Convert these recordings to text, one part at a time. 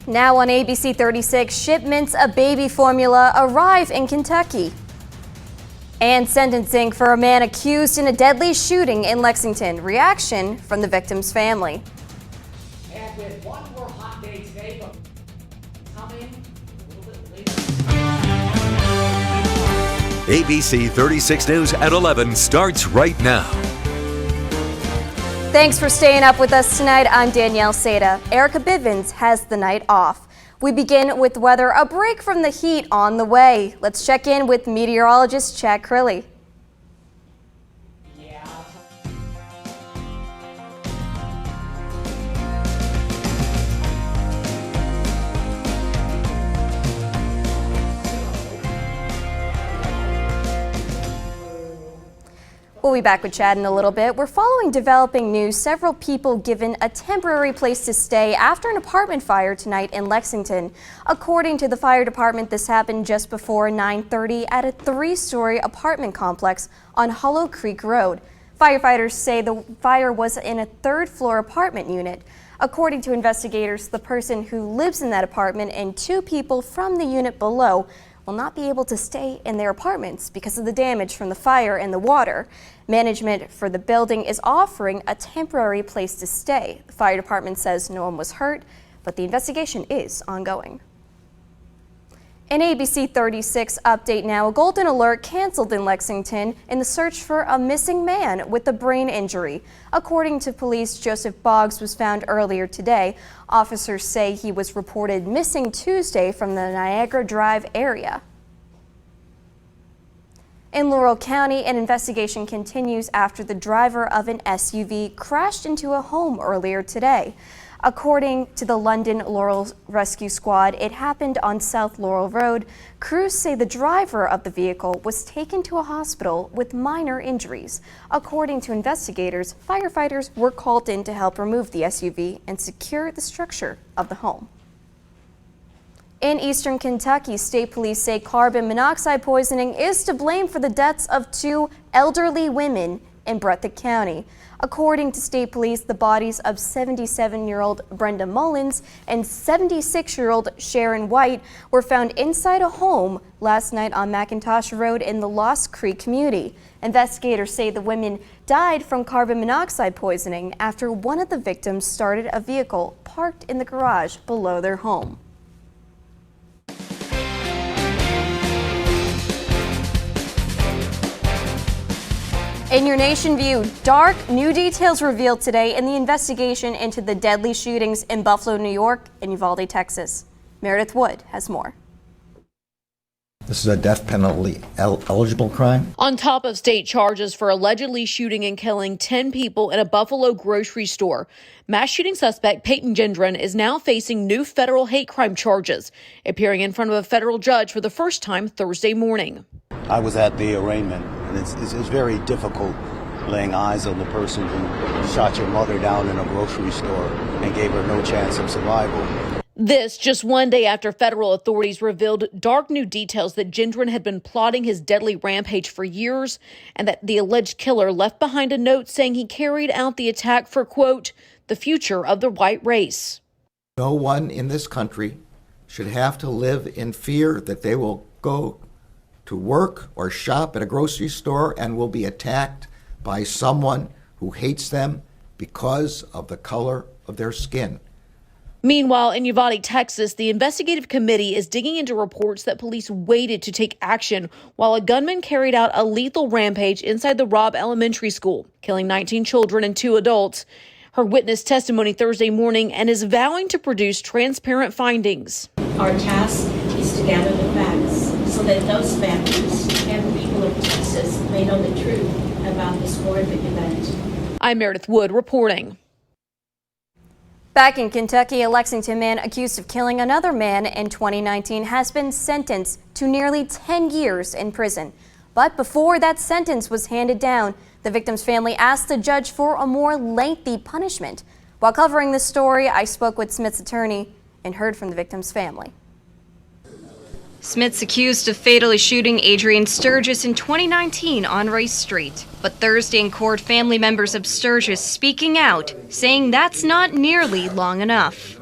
Now on ABC 36, shipments of baby formula arrive in Kentucky. And sentencing for a man accused in a deadly shooting in Lexington. Reaction from the victim's family. And with one more hot day today, but coming a little bit later. ABC 36 News at 11 starts right now. Thanks for staying up with us tonight. I'm Danielle Saitta. Erica Bivens has the night off. We begin with weather, a break from the heat on the way. Let's check in with meteorologist Chad Crilly. We'll be back with Chad in a little bit. We're following developing news. Several people given a temporary place to stay after an apartment fire tonight in Lexington. According to the fire department, this happened just before 9:30 at a 3-story apartment complex on Hollow Creek Road. Firefighters say the fire was in a 3rd-floor apartment unit. According to investigators, the person who lives in that apartment and 2 people from the unit below will not be able to stay in their apartments because of the damage from the fire and the water. Management for the building is offering a temporary place to stay. The fire department says no one was hurt, but the investigation is ongoing. An ABC 36 update now. A golden alert canceled in Lexington in the search for a missing man with a brain injury. According to police, Joseph Boggs was found earlier today. Officers say he was reported missing Tuesday from the Niagara Drive area. In Laurel County, an investigation continues after the driver of an SUV crashed into a home earlier today. According to the London Laurel Rescue Squad, it happened on South Laurel Road. Crews say the driver of the vehicle was taken to a hospital with minor injuries. According to investigators, firefighters were called in to help remove the SUV and secure the structure of the home. In eastern Kentucky, state police say carbon monoxide poisoning is to blame for the deaths of 2 elderly women in Breathitt County. According to state police, the bodies of 77-year-old Brenda Mullins and 76-year-old Sharon White were found inside a home last night on McIntosh Road in the Lost Creek community. Investigators say the women died from carbon monoxide poisoning after one of the victims started a vehicle parked in the garage below their home. In your Nation View, dark new details revealed today in the investigation into the deadly shootings in Buffalo, New York and Uvalde, Texas. Meredith Wood has more. This is a death penalty eligible crime. On top of state charges for allegedly shooting and killing 10 people in a Buffalo grocery store, mass shooting suspect Peyton Gendron is now facing new federal hate crime charges, appearing in front of a federal judge for the first time Thursday morning. I was at the arraignment, and it's very difficult laying eyes on the person who shot your mother down in a grocery store and gave her no chance of survival. This just one day after federal authorities revealed dark new details that Gendron had been plotting his deadly rampage for years and that the alleged killer left behind a note saying he carried out the attack for, quote, the future of the white race. No one in this country should have to live in fear that they will go to work or shop at a grocery store and will be attacked by someone who hates them because of the color of their skin. Meanwhile, in Uvalde, Texas, the investigative committee is digging into reports that police waited to take action while a gunman carried out a lethal rampage inside the Robb Elementary School, killing 19 children and 2 adults. Her witnessed testimony Thursday morning and is vowing to produce transparent findings. Our task is to gather the facts so that those families and the people of Texas may know the truth about this horrific event. I'm Meredith Wood reporting. Back in Kentucky, a Lexington man accused of killing another man in 2019 has been sentenced to nearly 10 years in prison. But before that sentence was handed down, the victim's family asked the judge for a more lengthy punishment. While covering this story, I spoke with Smith's attorney and heard from the victim's family. Smith's accused of fatally shooting Adrian Sturgis in 2019 on Rice Street. But Thursday in court, family members of Sturgis speaking out, saying that's not nearly long enough.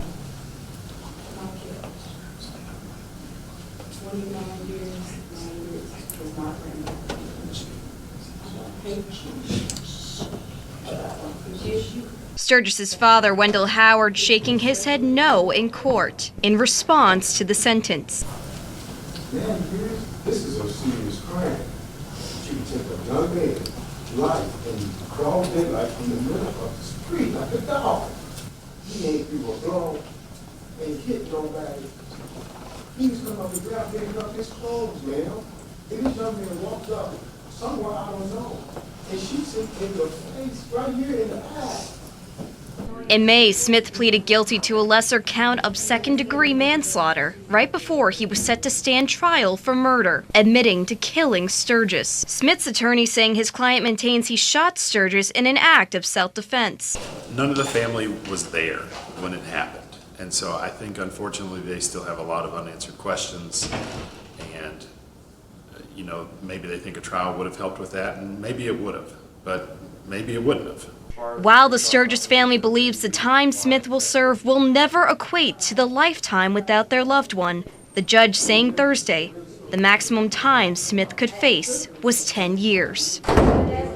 Sturgis's father, Wendell Howard, shaking his head no in court in response to the sentence. Man, this is a serious crime. You took a young man's life and broad daylight from the middle of the street like a dog. He ain't through a blow, ain't hit nobody. He was coming up and grabbed him up his clothes, man. And this young man walked up somewhere, I don't know, and shoots him in the face right here in the eye. In May, Smith pleaded guilty to a lesser count of second-degree manslaughter right before he was set to stand trial for murder, admitting to killing Sturgis. Smith's attorney saying his client maintains he shot Sturgis in an act of self-defense. None of the family was there when it happened, and so I think unfortunately they still have a lot of unanswered questions, and maybe they think a trial would have helped with that, and maybe it would have, but maybe it wouldn't have. While the Sturgis family believes the time Smith will serve will never equate to the lifetime without their loved one, the judge saying Thursday the maximum time Smith could face was 10 years. Smith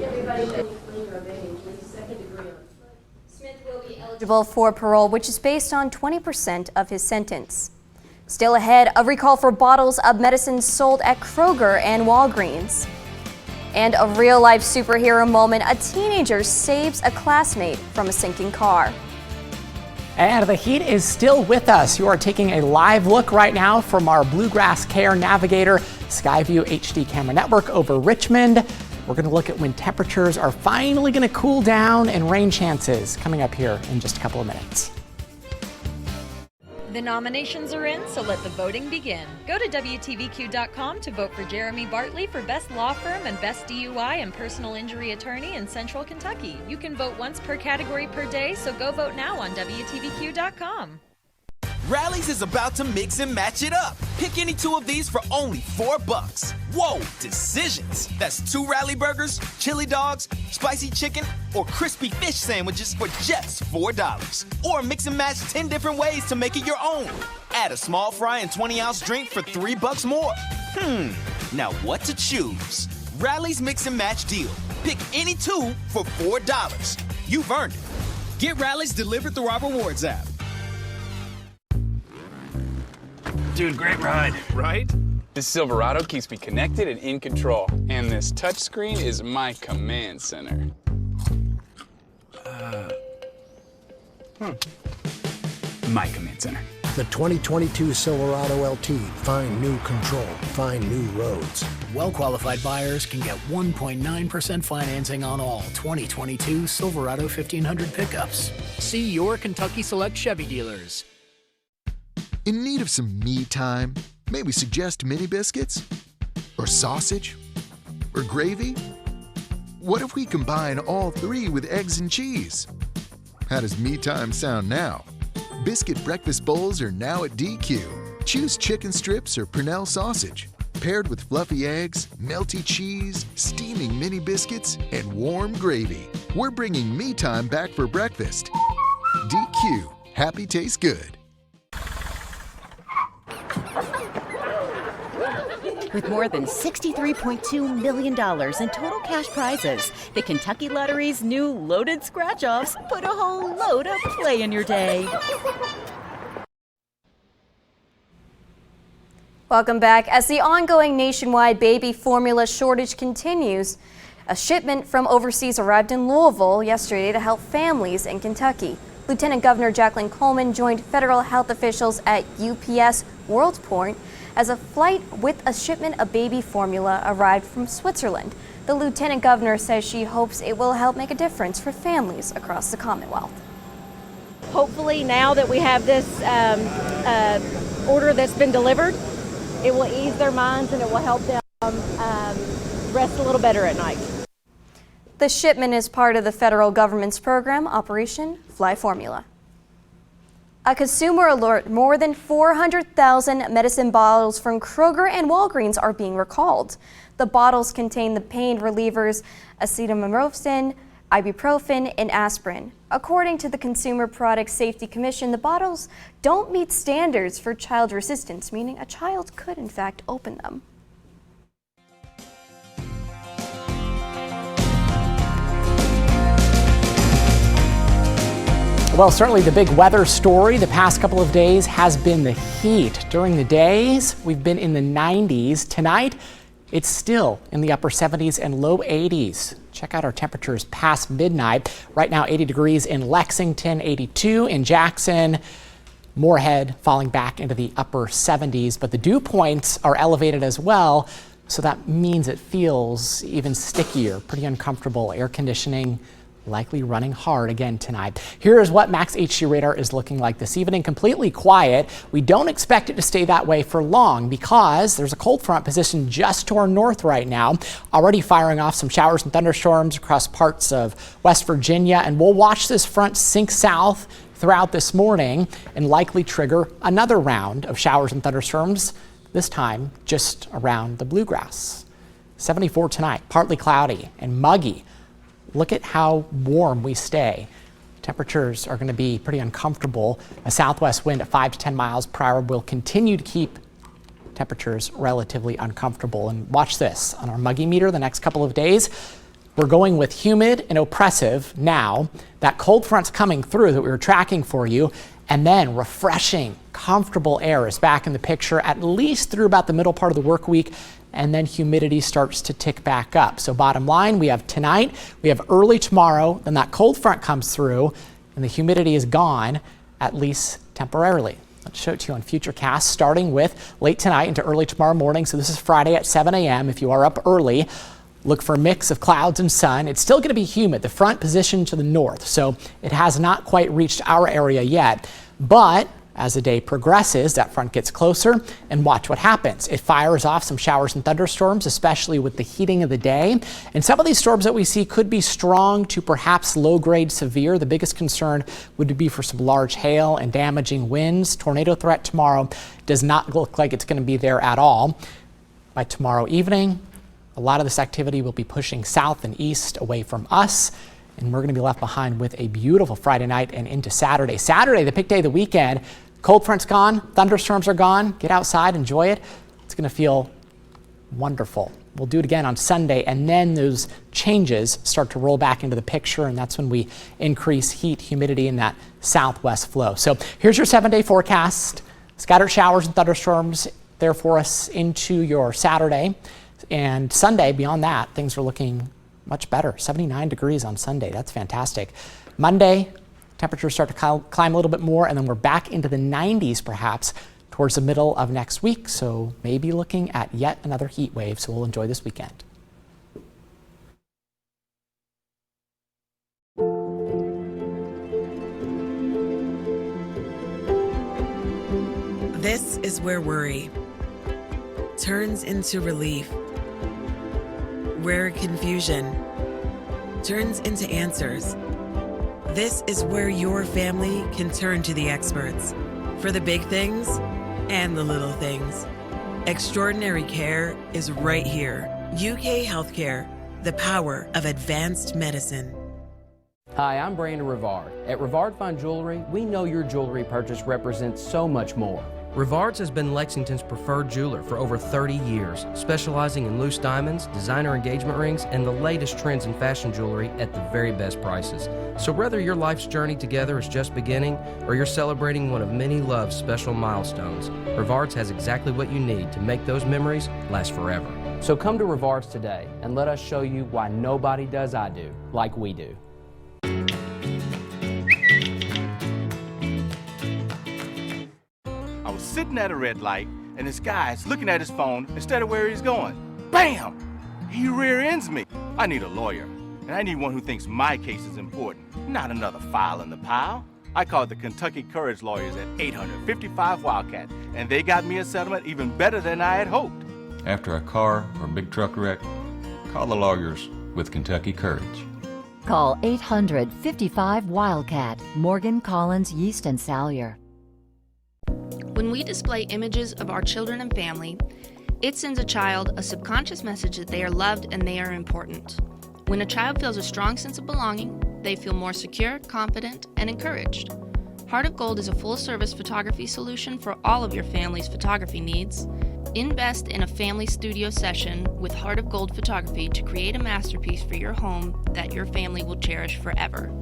will be eligible for parole, which is based on 20% of his sentence. Still ahead, a recall for bottles of medicine sold at Kroger and Walgreens. And a real-life superhero moment, a teenager saves a classmate from a sinking car. And the heat is still with us. You are taking a live look right now from our Bluegrass Care Navigator Skyview HD camera network over Richmond. We're going to look at when temperatures are finally going to cool down and rain chances coming up here in just a couple of minutes. The nominations are in, so let the voting begin. Go to WTVQ.com to vote for Jeremy Bartley for Best Law Firm and Best DUI and Personal Injury Attorney in Central Kentucky. You can vote once per category per day, so go vote now on WTVQ.com. Rally's is about to mix and match it up. Pick any two of these for only $4. Whoa, decisions. That's 2 Rally burgers, chili dogs, spicy chicken, or crispy fish sandwiches for just $4. Or mix and match 10 different ways to make it your own. Add a small fry and 20-ounce drink for $3 more. Now what to choose? Rally's Mix and Match deal. Pick any two for $4. You've earned it. Get Rally's delivered through our rewards app. Dude, great ride, right? This Silverado keeps me connected and in control. And this touchscreen is my command center. My command center. The 2022 Silverado LT. Find new control. Find new roads. Well-qualified buyers can get 1.9% financing on all 2022 Silverado 1500 pickups. See your Kentucky Select Chevy dealers. In need of some me time? May we suggest mini biscuits? Or sausage? Or gravy? What if we combine all 3 with eggs and cheese? How does me time sound now? Biscuit breakfast bowls are now at DQ. Choose chicken strips or Purnell sausage, paired with fluffy eggs, melty cheese, steaming mini biscuits, and warm gravy. We're bringing me time back for breakfast. DQ. Happy tastes good. With more than $63.2 million in total cash prizes, the Kentucky Lottery's new Loaded Scratch-Offs put a whole load of play in your day. Welcome back. As the ongoing nationwide baby formula shortage continues, a shipment from overseas arrived in Louisville yesterday to help families in Kentucky. Lieutenant Governor Jacqueline Coleman joined federal health officials at UPS World Point as a flight with a shipment of baby formula arrived from Switzerland. The Lieutenant Governor says she hopes it will help make a difference for families across the Commonwealth. Hopefully now that we have this order that's been delivered, it will ease their minds and it will help them rest a little better at night. The shipment is part of the federal government's program, Operation Fly Formula. A consumer alert, more than 400,000 medicine bottles from Kroger and Walgreens are being recalled. The bottles contain the pain relievers acetaminophen, ibuprofen, and aspirin. According to the Consumer Product Safety Commission, the bottles don't meet standards for child resistance, meaning a child could in fact open them. Well, certainly the big weather story the past couple of days has been the heat. During the days, we've been in the 90s. Tonight, it's still in the upper 70s and low 80s. Check out our temperatures past midnight. Right now, 80 degrees in Lexington, 82 in Jackson. Moorhead falling back into the upper 70s, but the dew points are elevated as well. So that means it feels even stickier, pretty uncomfortable. Air conditioning likely running hard again tonight. Here is what Max HD radar is looking like this evening. Completely quiet. We don't expect it to stay that way for long because there's a cold front positioned just to our north right now, already firing off some showers and thunderstorms across parts of West Virginia. And we'll watch this front sink south throughout this morning and likely trigger another round of showers and thunderstorms, this time just around the bluegrass. 74 tonight, partly cloudy and muggy. Look at how warm we stay. Temperatures are going to be pretty uncomfortable. A southwest wind at 5 to 10 miles per hour will continue to keep temperatures relatively uncomfortable. And watch this on our muggy meter the next couple of days. We're going with humid and oppressive now. That cold front's coming through that we were tracking for you. And then refreshing, comfortable air is back in the picture at least through about the middle part of the work week. And then humidity starts to tick back up. So bottom line, we have tonight, we have early tomorrow, then that cold front comes through and the humidity is gone, at least temporarily. Let's show it to you on Futurecast, starting with late tonight into early tomorrow morning. So this is Friday at 7 a.m. If you are up early, look for a mix of clouds and sun. It's still going to be humid, the front position to the north, so it has not quite reached our area yet. But as the day progresses, that front gets closer, and watch what happens. It fires off some showers and thunderstorms, especially with the heating of the day. And some of these storms that we see could be strong to perhaps low-grade severe. The biggest concern would be for some large hail and damaging winds. Tornado threat tomorrow does not look like it's going to be there at all. By tomorrow evening, a lot of this activity will be pushing south and east away from us, and we're going to be left behind with a beautiful Friday night and into Saturday. Saturday, the pick day of the weekend. Cold front's gone, thunderstorms are gone. Get outside, enjoy it. It's going to feel wonderful. We'll do it again on Sunday, and then those changes start to roll back into the picture, and that's when we increase heat, humidity in that southwest flow. So here's your 7-day forecast. Scattered showers and thunderstorms there for us into your Saturday. And Sunday, beyond that, things are looking much better. 79 degrees on Sunday. That's fantastic. Monday, temperatures start to climb a little bit more, and then we're back into the 90s perhaps towards the middle of next week. So maybe looking at yet another heat wave. So we'll enjoy this weekend. This is where worry turns into relief, where confusion turns into answers. This is where your family can turn to the experts for the big things and the little things. Extraordinary care is right here. UK Healthcare, the power of advanced medicine. Hi, I'm Brandon Rivard. At Rivard Fine Jewelry, we know your jewelry purchase represents so much more. Rivard's has been Lexington's preferred jeweler for over 30 years, specializing in loose diamonds, designer engagement rings, and the latest trends in fashion jewelry at the very best prices. So whether your life's journey together is just beginning or you're celebrating one of many love's special milestones, Rivard's has exactly what you need to make those memories last forever. So come to Rivard's today and let us show you why nobody does I do like we do. I was sitting at a red light, and this guy's looking at his phone instead of where he's going. Bam! He rear ends me. I need a lawyer, and I need one who thinks my case is important, not another file in the pile. I called the Kentucky Courage Lawyers at 855 Wildcat, and they got me a settlement even better than I had hoped. After a car or big truck wreck, call the lawyers with Kentucky Courage. Call 855 Wildcat, Morgan, Collins, Yeast, and Salyer. When we display images of our children and family, it sends a child a subconscious message that they are loved and they are important. When a child feels a strong sense of belonging, they feel more secure, confident, and encouraged. Heart of Gold is a full-service photography solution for all of your family's photography needs. Invest in a family studio session with Heart of Gold Photography to create a masterpiece for your home that your family will cherish forever.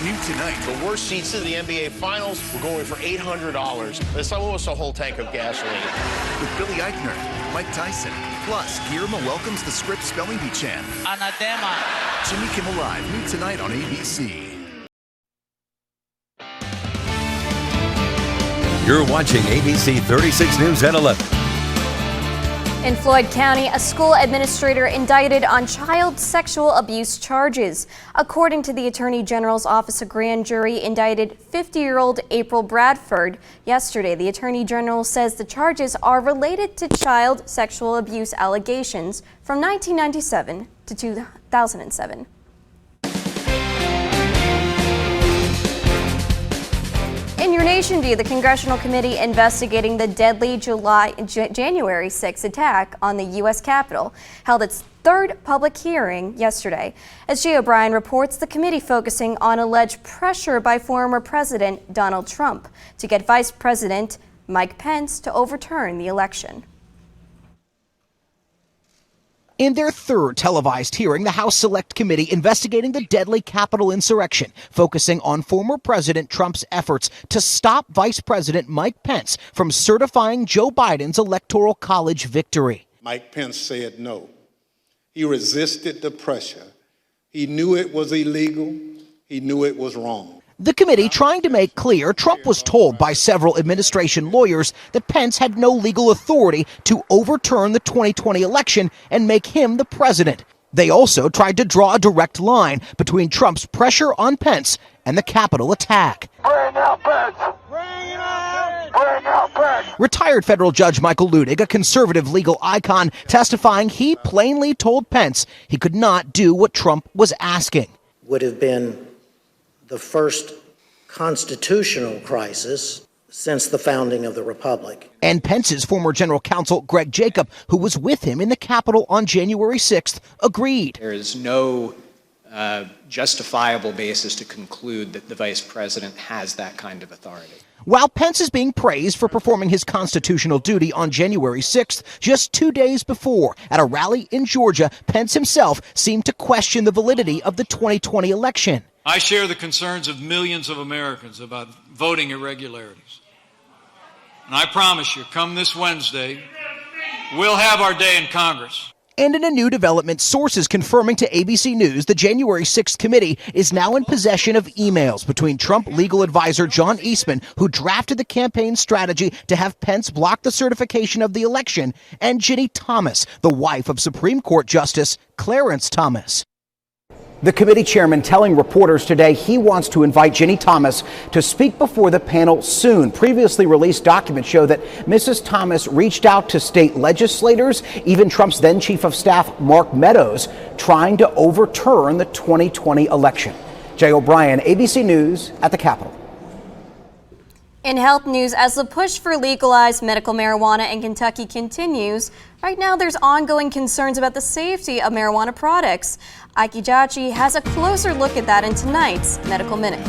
New tonight. The worst seats to the NBA Finals were going for $800. That's almost a whole tank of gasoline. With Billy Eichner, Mike Tyson. Plus, Guillermo welcomes the Script Spelling Bee champ. Anathema. Jimmy Kimmel Live. New tonight on ABC. You're watching ABC 36 News at 11. In Floyd County, a school administrator indicted on child sexual abuse charges. According to the Attorney General's office, a grand jury indicted 50-year-old April Bradford. Yesterday, the Attorney General says the charges are related to child sexual abuse allegations from 1997 to 2007. In your nation view, the Congressional Committee investigating the deadly January 6 attack on the U.S. Capitol held its third public hearing yesterday. As G. O'Brien reports, the committee focusing on alleged pressure by former President Donald Trump to get Vice President Mike Pence to overturn the election. In their third televised hearing, the House Select Committee investigating the deadly Capitol insurrection, focusing on former President Trump's efforts to stop Vice President Mike Pence from certifying Joe Biden's Electoral College victory. Mike Pence said no. He resisted the pressure. He knew it was illegal. He knew it was wrong. The committee trying to make clear Trump was told by several administration lawyers that Pence had no legal authority to overturn the 2020 election and make him the president. They also tried to draw a direct line between Trump's pressure on Pence and the Capitol attack. Bring out Pence! Bring out! Bring out Pence! Retired federal judge Michael Ludig, a conservative legal icon, testifying he plainly told Pence he could not do what Trump was asking. Would have been the first constitutional crisis since the founding of the Republic. And Pence's former general counsel, Greg Jacob, who was with him in the Capitol on January 6th, agreed. There is no justifiable basis to conclude that the vice president has that kind of authority. While Pence is being praised for performing his constitutional duty on January 6th, just 2 days before, at a rally in Georgia, Pence himself seemed to question the validity of the 2020 election. I share the concerns of millions of Americans about voting irregularities. And I promise you, come this Wednesday, we'll have our day in Congress. And in a new development, sources confirming to ABC News the January 6th committee is now in possession of emails between Trump legal advisor John Eastman, who drafted the campaign strategy to have Pence block the certification of the election, and Ginny Thomas, the wife of Supreme Court Justice Clarence Thomas. The committee chairman telling reporters today he wants to invite Ginny Thomas to speak before the panel soon. Previously released documents show that Mrs. Thomas reached out to state legislators, even Trump's then chief of staff, Mark Meadows, trying to overturn the 2020 election. Jay O'Brien, ABC News at the Capitol. In health news, as the push for legalized medical marijuana in Kentucky continues, right now there's ongoing concerns about the safety of marijuana products. Ike Jachi has a closer look at that in tonight's Medical Minute.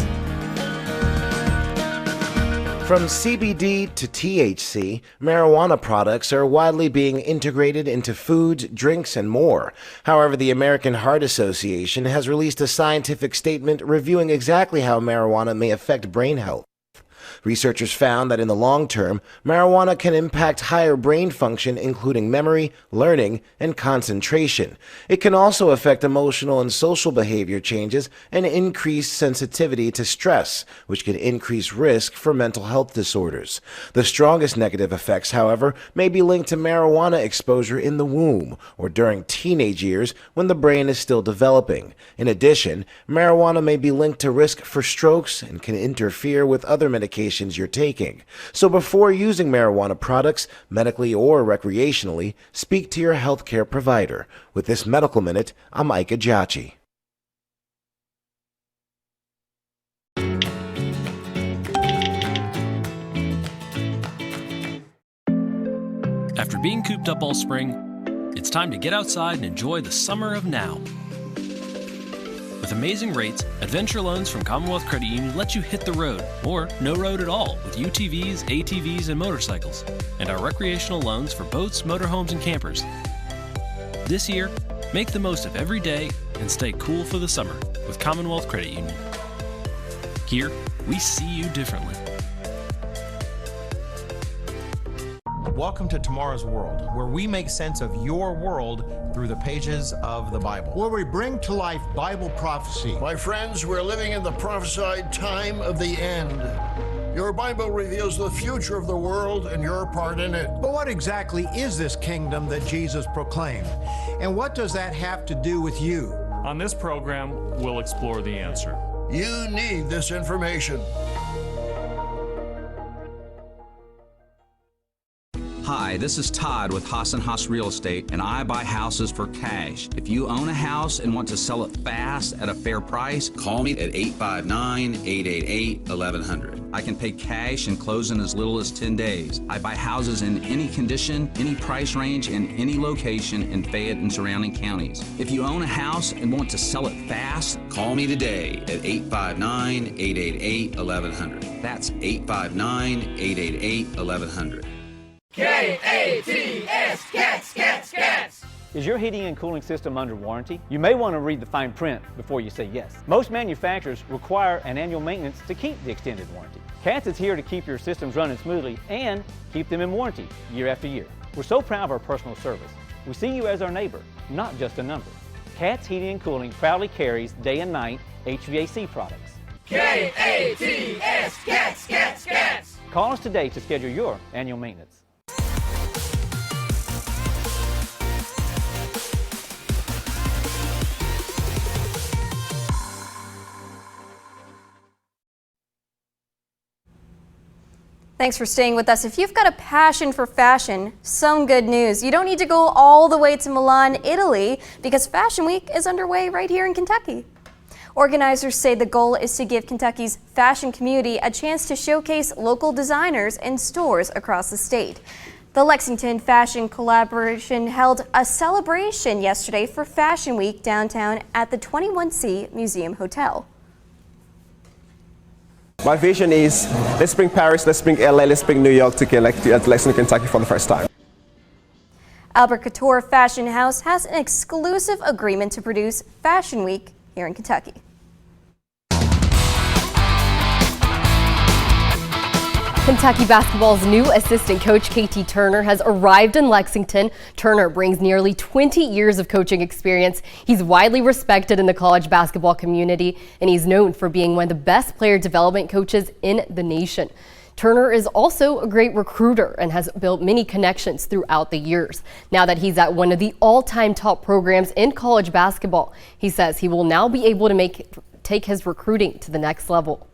From CBD to THC, marijuana products are widely being integrated into foods, drinks, and more. However, the American Heart Association has released a scientific statement reviewing exactly how marijuana may affect brain health. Researchers found that in the long term, marijuana can impact higher brain function, including memory, learning, and concentration. It can also affect emotional and social behavior changes and increase sensitivity to stress, which can increase risk for mental health disorders. The strongest negative effects, however, may be linked to marijuana exposure in the womb or during teenage years when the brain is still developing. In addition, marijuana may be linked to risk for strokes and can interfere with other medications you're taking. So before using marijuana products, medically or recreationally, speak to your healthcare provider. With this Medical Minute, I'm Ike Jachi. After being cooped up all spring, it's time to get outside and enjoy the summer of now. With amazing rates, Adventure Loans from Commonwealth Credit Union let you hit the road, or no road at all, with UTVs, ATVs, and motorcycles, and our recreational loans for boats, motorhomes, and campers. This year, make the most of every day and stay cool for the summer with Commonwealth Credit Union. Here, we see you differently. Welcome to Tomorrow's World, where we make sense of your world through the pages of the Bible. Where we bring to life Bible prophecy. My friends, we're living in the prophesied time of the end. Your Bible reveals the future of the world and your part in it. But what exactly is this kingdom that Jesus proclaimed? And what does that have to do with you? On this program, we'll explore the answer. You need this information. Hi, this is Todd with Haas & Haas Real Estate, and I buy houses for cash. If you own a house and want to sell it fast at a fair price, call me at 859-888-1100. I can pay cash and close in as little as 10 days. I buy houses in any condition, any price range, in any location in Fayette and surrounding counties. If you own a house and want to sell it fast, call me today at 859-888-1100. That's 859-888-1100. K-A-T-S, cats, cats, cats. Is your heating and cooling system under warranty? You may want to read the fine print before you say yes. Most manufacturers require an annual maintenance to keep the extended warranty. CATS is here to keep your systems running smoothly and keep them in warranty year after year. We're so proud of our personal service. We see you as our neighbor, not just a number. CATS Heating and Cooling proudly carries day and night HVAC products. K-A-T-S, cats, cats, cats. Call us today to schedule your annual maintenance. Thanks for staying with us. If you've got a passion for fashion, some good news. You don't need to go all the way to Milan, Italy, because Fashion Week is underway right here in Kentucky. Organizers say the goal is to give Kentucky's fashion community a chance to showcase local designers and stores across the state. The Lexington Fashion Collaboration held a celebration yesterday for Fashion Week downtown at the 21C Museum Hotel. My vision is, let's bring Paris, let's bring LA, let's bring New York to Lexington, Kentucky for the first time. Albert Couture Fashion House has an exclusive agreement to produce Fashion Week here in Kentucky. Kentucky basketball's new assistant coach, KT Turner, has arrived in Lexington. Turner brings nearly 20 years of coaching experience. He's widely respected in the college basketball community, and he's known for being one of the best player development coaches in the nation. Turner is also a great recruiter and has built many connections throughout the years. Now that he's at one of the all-time top programs in college basketball, he says he will now be able to take his recruiting to the next level.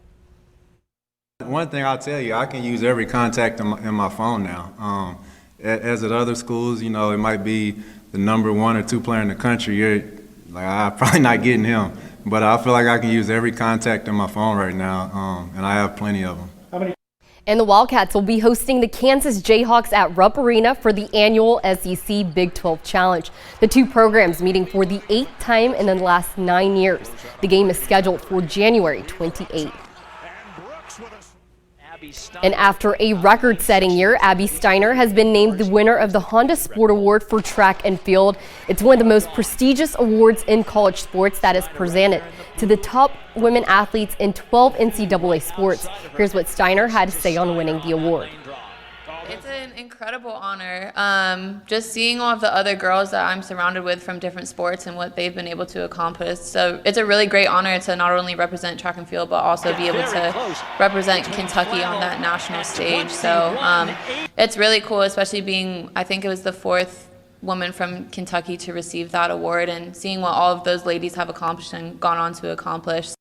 One thing I'll tell you, I can use every contact in my phone now. As at other schools, you know, it might be the number 1 or 2 player in the country. I'm probably not getting him, but I feel like I can use every contact in my phone right now, and I have plenty of them. And the Wildcats will be hosting the Kansas Jayhawks at Rupp Arena for the annual SEC Big 12 Challenge. The two programs meeting for the 8th time in the last 9 years. The game is scheduled for January 28th. And after a record-setting year, Abby Steiner has been named the winner of the Honda Sport Award for track and field. It's one of the most prestigious awards in college sports that is presented to the top women athletes in 12 NCAA sports. Here's what Steiner had to say on winning the award. It's an incredible honor. Just seeing all of the other girls that I'm surrounded with from different sports and what they've been able to accomplish. So it's a really great honor to not only represent track and field, but also be able to represent Kentucky on that national stage. So it's really cool, especially being, I think it was the 4th woman from Kentucky to receive that award, and seeing what all of those ladies have accomplished and gone on to accomplish.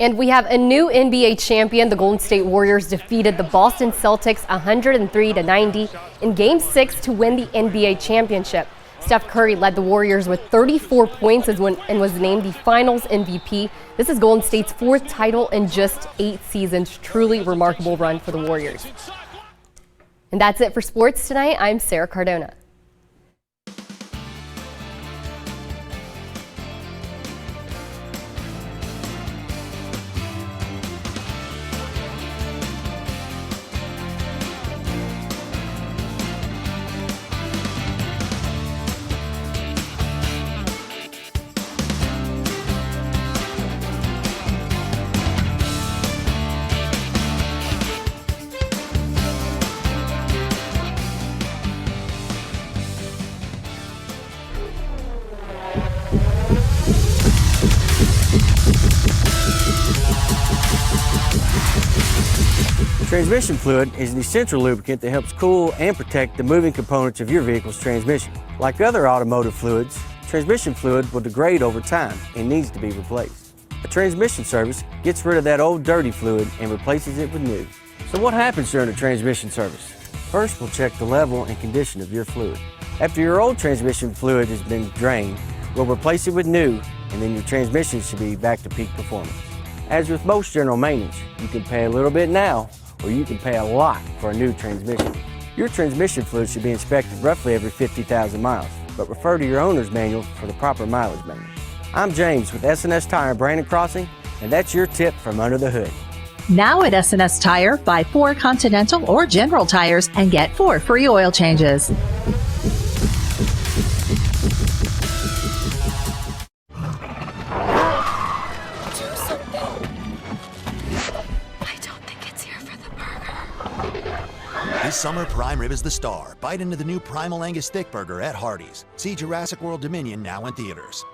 And we have a new NBA champion. The Golden State Warriors defeated the Boston Celtics 103-90 in Game 6 to win the NBA championship. Steph Curry led the Warriors with 34 points and was named the Finals MVP. This is Golden State's 4th title in just 8 seasons. Truly remarkable run for the Warriors. And that's it for sports tonight. I'm Sarah Cardona. Transmission fluid is an essential lubricant that helps cool and protect the moving components of your vehicle's transmission. Like other automotive fluids, transmission fluid will degrade over time and needs to be replaced. A transmission service gets rid of that old dirty fluid and replaces it with new. So what happens during a transmission service? First, we'll check the level and condition of your fluid. After your old transmission fluid has been drained, we'll replace it with new, and then your transmission should be back to peak performance. As with most general maintenance, you can pay a little bit now, or you can pay a lot for a new transmission. Your transmission fluid should be inspected roughly every 50,000 miles, but refer to your owner's manual for the proper mileage manual. I'm James with S&S Tire Brandon Crossing, and that's your tip from under the hood. Now at S&S Tire, buy 4 Continental or General tires and get 4 free oil changes. This summer, prime rib is the star. Bite into the new Primal Angus Thick Burger at Hardee's. See Jurassic World Dominion now in theaters.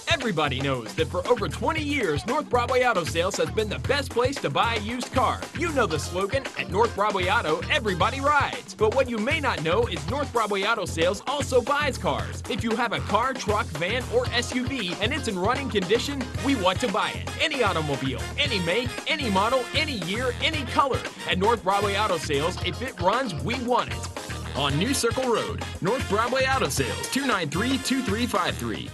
Everybody knows that for over 20 years, North Broadway Auto Sales has been the best place to buy a used car. You know the slogan, at North Broadway Auto, everybody rides. But what you may not know is North Broadway Auto Sales also buys cars. If you have a car, truck, van, or SUV, and it's in running condition, we want to buy it. Any automobile, any make, any model, any year, any color. At North Broadway Auto Sales, if it runs, we want it. On New Circle Road, North Broadway Auto Sales, 293-2353.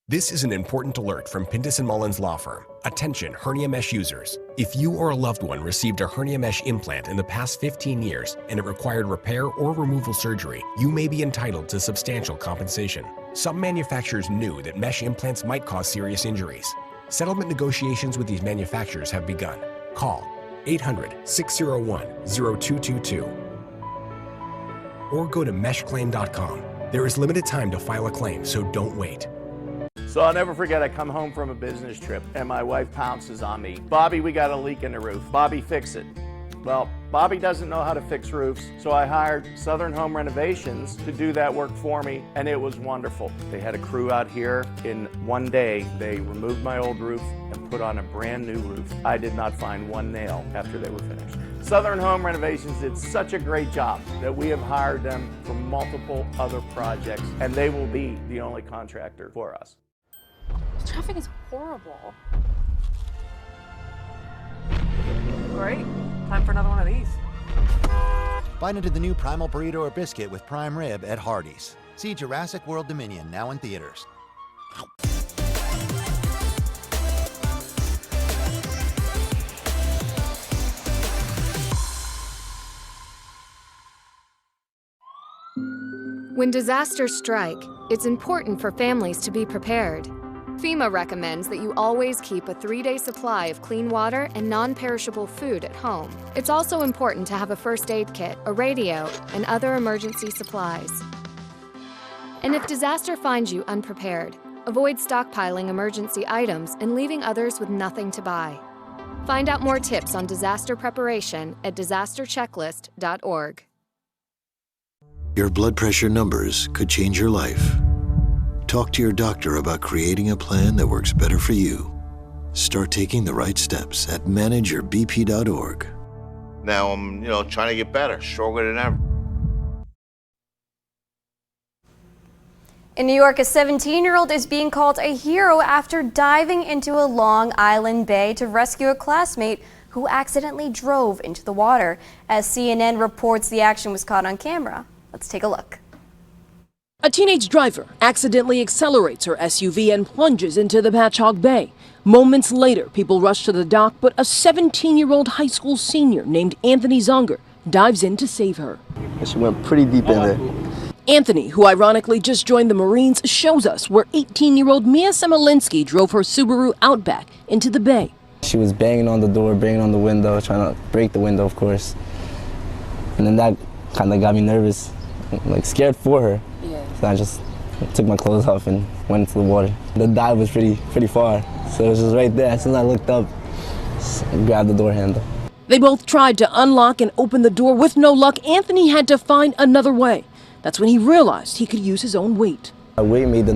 This is an important alert from Pintus & Mullins Law Firm. Attention, hernia mesh users. If you or a loved one received a hernia mesh implant in the past 15 years and it required repair or removal surgery, you may be entitled to substantial compensation. Some manufacturers knew that mesh implants might cause serious injuries. Settlement negotiations with these manufacturers have begun. Call 800-601-0222 or go to meshclaim.com. There is limited time to file a claim, so don't wait. So I'll never forget, I come home from a business trip and my wife pounces on me. Bobby, we got a leak in the roof. Bobby, fix it. Well, Bobby doesn't know how to fix roofs, so I hired Southern Home Renovations to do that work for me, and it was wonderful. They had a crew out here. In one day, they removed my old roof and put on a brand new roof. I did not find one nail after they were finished. Southern Home Renovations did such a great job that we have hired them for multiple other projects, and they will be the only contractor for us. Traffic is horrible. Great. Time for another one of these. Bite into the new Primal Burrito or Biscuit with prime rib at Hardee's. See Jurassic World Dominion now in theaters. When disasters strike, it's important for families to be prepared. FEMA recommends that you always keep a 3-day supply of clean water and non-perishable food at home. It's also important to have a first aid kit, a radio, and other emergency supplies. And if disaster finds you unprepared, avoid stockpiling emergency items and leaving others with nothing to buy. Find out more tips on disaster preparation at disasterchecklist.org. Your blood pressure numbers could change your life. Talk to your doctor about creating a plan that works better for you. Start taking the right steps at manageyourbp.org. Now I'm, trying to get better, stronger than ever. In New York, a 17-year-old is being called a hero after diving into a Long Island bay to rescue a classmate who accidentally drove into the water. As CNN reports, the action was caught on camera. Let's take a look. A teenage driver accidentally accelerates her SUV and plunges into the Patchogue Bay. Moments later, people rush to the dock, but a 17-year-old high school senior named Anthony Zonger dives in to save her. She went pretty deep in there. Anthony, who ironically just joined the Marines, shows us where 18-year-old Mia Semolinsky drove her Subaru Outback into the bay. She was banging on the door, banging on the window, trying to break the window, of course. And then that kind of got me nervous, scared for her. So I just took my clothes off and went into the water. The dive was pretty far, so it was just right there. As soon as I looked up, just grabbed the door handle. They both tried to unlock and open the door. With no luck, Anthony had to find another way. That's when he realized he could use his own weight. The weight made the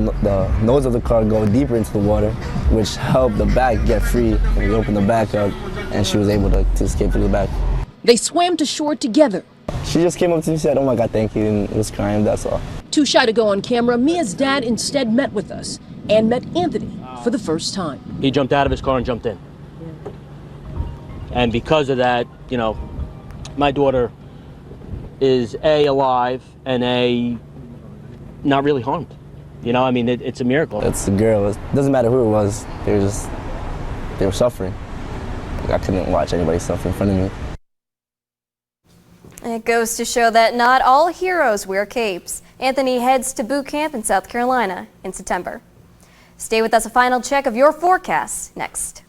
nose of the car go deeper into the water, which helped the back get free. And we opened the back up, and she was able to escape through the back. They swam to shore together. She just came up to me and said, "Oh my God, thank you," and was crying, that's all. Too shy to go on camera, Mia's dad instead met with us and met Anthony for the first time. He jumped out of his car and jumped in. And because of that, you know, my daughter is A, alive, and A, not really harmed. You know, I mean, it's a miracle. It's a girl. It doesn't matter who it was. They were suffering. I couldn't watch anybody suffer in front of me. It goes to show that not all heroes wear capes. Anthony heads to boot camp in South Carolina in September. Stay with us. A final check of your forecast next.